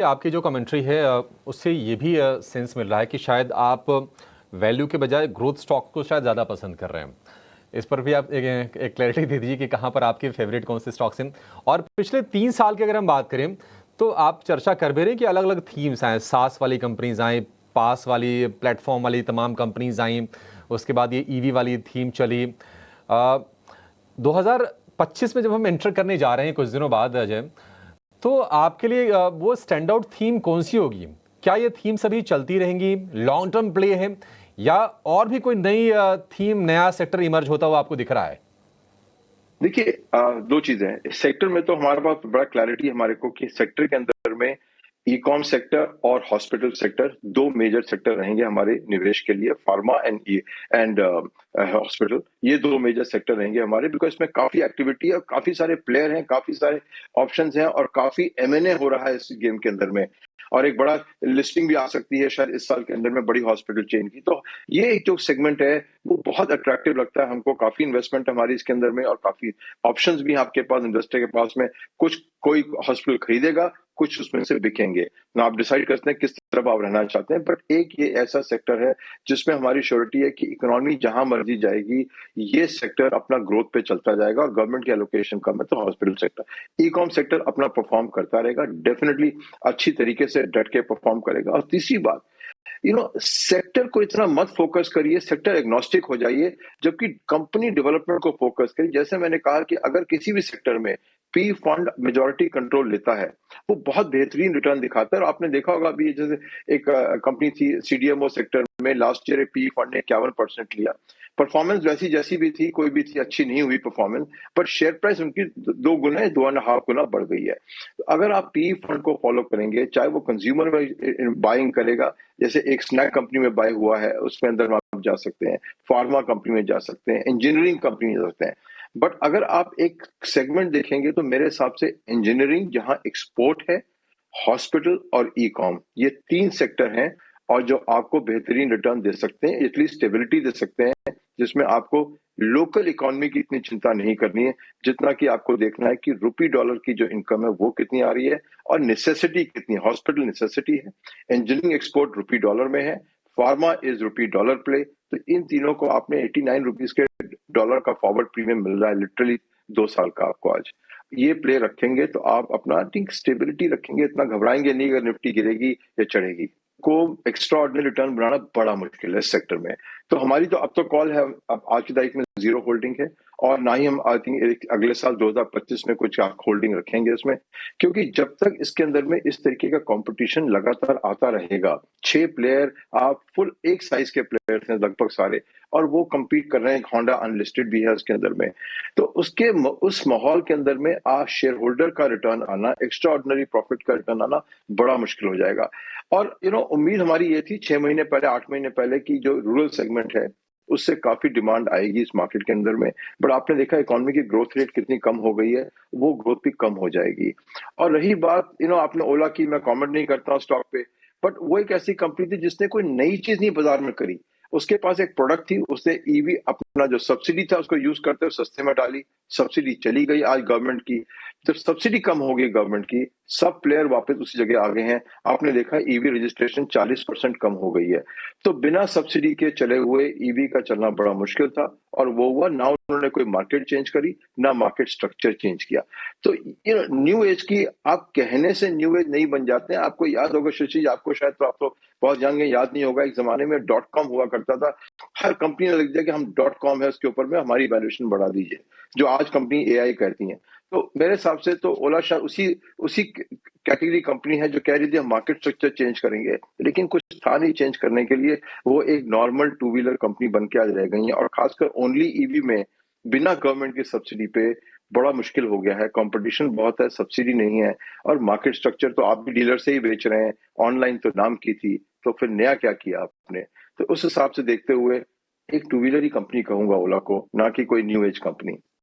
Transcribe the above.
आपकी जो कमेंट्री है उससे ये भी सेंस मिल रहा है कि शायद आप वैल्यू के बजाय ग्रोथ स्टॉक को शायद ज़्यादा पसंद कर रहे हैं। इस पर भी आप एक क्लैरिटी दे दीजिए कि कहाँ पर आपके फेवरेट कौन से स्टॉक्स हैं। और पिछले 3 साल की अगर हम बात करें तो आप चर्चा कर भी रहे हैं कि अलग अलग थीम्स आए, सास वाली कंपनीज आए, पास वाली प्लेटफॉर्म वाली तमाम कंपनीज आई, उसके बाद ये ईवी वाली थीम चली। 2025 में जब हम एंटर करने जा रहे हैं कुछ दिनों बाद अजय, तो आपके लिए वो स्टैंड आउट थीम कौन सी होगी? क्या ये थीम सभी चलती रहेंगी, लॉन्ग टर्म प्ले है, या और भी कोई नई थीम, नया सेक्टर इमर्ज होता हुआ आपको दिख रहा है? देखिए, दो चीजें हैं इस सेक्टर में। तो हमारे पास बड़ा क्लैरिटी हमारे को कि सेक्टर के अंदर में ई कॉम सेक्टर और हॉस्पिटल सेक्टर दो मेजर सेक्टर रहेंगे हमारे निवेश के लिए। फार्मा एंड हॉस्पिटल, ये दो मेजर सेक्टर रहेंगे हमारे, बिकॉज इसमें काफी एक्टिविटी है, काफी सारे प्लेयर हैं, काफी सारे ऑप्शंस हैं और काफी एमएनए हो रहा है इस गेम के अंदर में। और एक बड़ा लिस्टिंग भी आ सकती है शायद इस साल के अंदर में बड़ी हॉस्पिटल चेन की। तो ये एक जो सेगमेंट है वो बहुत अट्रैक्टिव लगता है हमको। काफी इन्वेस्टमेंट हमारी इसके अंदर में और काफी ऑप्शंस भी आपके पास, इन्वेस्टर के पास में। कुछ कोई हॉस्पिटल खरीदेगा, कुछ उसमें से बिकेंगे ना, आप डिसाइड करते हैं किस तरफ आप रहना चाहते हैं। बट एक ये ऐसा सेक्टर है जिसमें हमारी श्योरिटी है कि इकोनॉमी जहां मर्जी जाएगी, ये सेक्टर अपना ग्रोथ पे चलता जाएगा। और गवर्नमेंट की एलोकेशन कम है तो hospital sector, e com sector अपना परफॉर्म करता रहेगा, डेफिनेटली अच्छी तरीके से डट के परफॉर्म करेगा। और तीसरी बात, सेक्टर को इतना मत फोकस करिए, सेक्टर एग्नोस्टिक हो जाइए, जबकि कंपनी डेवलपमेंट को फोकस करिए। जैसे मैंने कहा कि अगर किसी भी सेक्टर में पी फंड मेजॉरिटी कंट्रोल लेता है, वो बहुत बेहतरीन रिटर्न दिखाता है। और आपने देखा होगा अभी जैसे एक कंपनी थी सीडीएमओ सेक्टर में, लास्ट ईयर पी फंड ने 51% लिया। परफॉर्मेंस वैसी जैसी भी थी, कोई भी थी, अच्छी नहीं हुई परफॉर्मेंस, बट शेयर प्राइस उनकी 2 गुना, 2.5 गुना बढ़ गई है। अगर आप पी फंड को फॉलो करेंगे, चाहे वो कंज्यूमर में बाइंग करेगा, जैसे एक स्नैक कंपनी में बाय हुआ है, उसके अंदर आप जा सकते हैं, फार्मा कंपनी में जा सकते हैं, इंजीनियरिंग कंपनी में जा सकते हैं। बट अगर आप एक सेगमेंट देखेंगे तो मेरे हिसाब से इंजीनियरिंग, जहां एक्सपोर्ट है, हॉस्पिटल और ई कॉम, ये 3 सेक्टर हैं और जो आपको बेहतरीन रिटर्न दे सकते हैं, इतनी स्टेबिलिटी दे सकते हैं, जिसमें आपको लोकल इकोनॉमी की इतनी चिंता नहीं करनी है, जितना कि आपको देखना है कि रुपी डॉलर की जो इनकम है वो कितनी आ रही है और नेसेसिटी कितनी है। हॉस्पिटल नेसेसिटी है, इंजीनियरिंग एक्सपोर्ट रुपी डॉलर में है, pharma is rupee dollar play. तो इन तीनों को आपने 89 रुपीज के डॉलर का फॉरवर्ड प्रीमियम मिल रहा है लिटरली 2 साल का आपको आज। ये प्ले रखेंगे तो आप अपना ठीक स्टेबिलिटी रखेंगे, इतना घबराएंगे नहीं अगर निफ्टी गिरेगी या चढ़ेगी। को एक्स्ट्रा ऑर्डिनरी रिटर्न बनाना बड़ा मुश्किल है इस सेक्टर में। तो हमारी तो अब तो कॉल है, अब आज की तारीख में जीरो होल्डिंग है, और ना ही हम आई थिंक अगले साल 2025 में कुछ होल्डिंग रखेंगे इसमें, क्योंकि जब तक इसके अंदर में इस तरीके का कंपटीशन लगातार आता रहेगा, 6 प्लेयर, आप फुल एक साइज के प्लेयर्स हैं लगभग सारे, और वो compete कर रहे हैं। होंडा अनलिस्टेड भी है उसके अंदर में। तो उस माहौल के अंदर में शेयर होल्डर का रिटर्न आना, एक्स्ट्रा ऑर्डिनरी प्रॉफिट का रिटर्न आना बड़ा मुश्किल हो जाएगा। और उम्मीद हमारी ये थी 6 महीने पहले, 8 महीने पहले, की जो रूरल सेगमेंट है उससे काफी डिमांड आएगी इस मार्केट के अंदर में। बट आपने देखा इकोनॉमी की ग्रोथ रेट कितनी कम हो गई है, वो ग्रोथ भी कम हो जाएगी। और रही बात आपने ओला की, मैं कमेंट नहीं करता हूँ स्टॉक पे, बट वो एक ऐसी कंपनी थी जिसने कोई नई चीज नहीं बाजार में करी। उसके पास एक प्रोडक्ट थी, उसने ईवी अपना जो सब्सिडी था उसको यूज करते हुए सस्ते में डाली, सब्सिडी चली गई आज गवर्नमेंट की। जब सब्सिडी कम हो गई गवर्नमेंट की, सब प्लेयर वापस उसी जगह आ गए हैं। आपने देखा ईवी रजिस्ट्रेशन 40% कम हो गई है। तो बिना सब्सिडी के चले हुए ईवी का चलना बड़ा मुश्किल था, और वो हुआ ना। उन्होंने कोई मार्केट चेंज करी, ना मार्केट स्ट्रक्चर चेंज किया। तो न्यू एज की, आप कहने से न्यू एज नहीं बन जाते हैं। आपको याद होगा शशि, आपको शायद, तो आप तो बहुत यंग है, याद नहीं होगा, एक जमाने में डॉट कॉम हुआ करता था। हर कंपनी ने लिख दिया कि हम डॉट कॉम है, उसके ऊपर में हमारी वैल्यूएशन बढ़ा दीजिए, जो आज कंपनी एआई कहती हैं। तो मेरे हिसाब से तो ओला शायद उसी उसी कैटेगरी कंपनी है जो कह रही थी हम मार्केट स्ट्रक्चर चेंज करेंगे, लेकिन कुछ था नहीं चेंज करने के लिए। वो एक नॉर्मल टू व्हीलर कंपनी बन के आज रह गई है, और खासकर ओनली ईवी में बिना गवर्नमेंट की सब्सिडी पे बड़ा मुश्किल हो गया है। कंपटीशन बहुत है, सब्सिडी नहीं है, और मार्केट स्ट्रक्चर तो आप भी डीलर से ही बेच रहे हैं, ऑनलाइन तो नाम की थी, तो फिर नया क्या किया आपने? तो उस हिसाब से देखते हुए एक टू व्हीलर ही कंपनी कहूंगा ओला को, ना कि कोई न्यू एज कंपनी।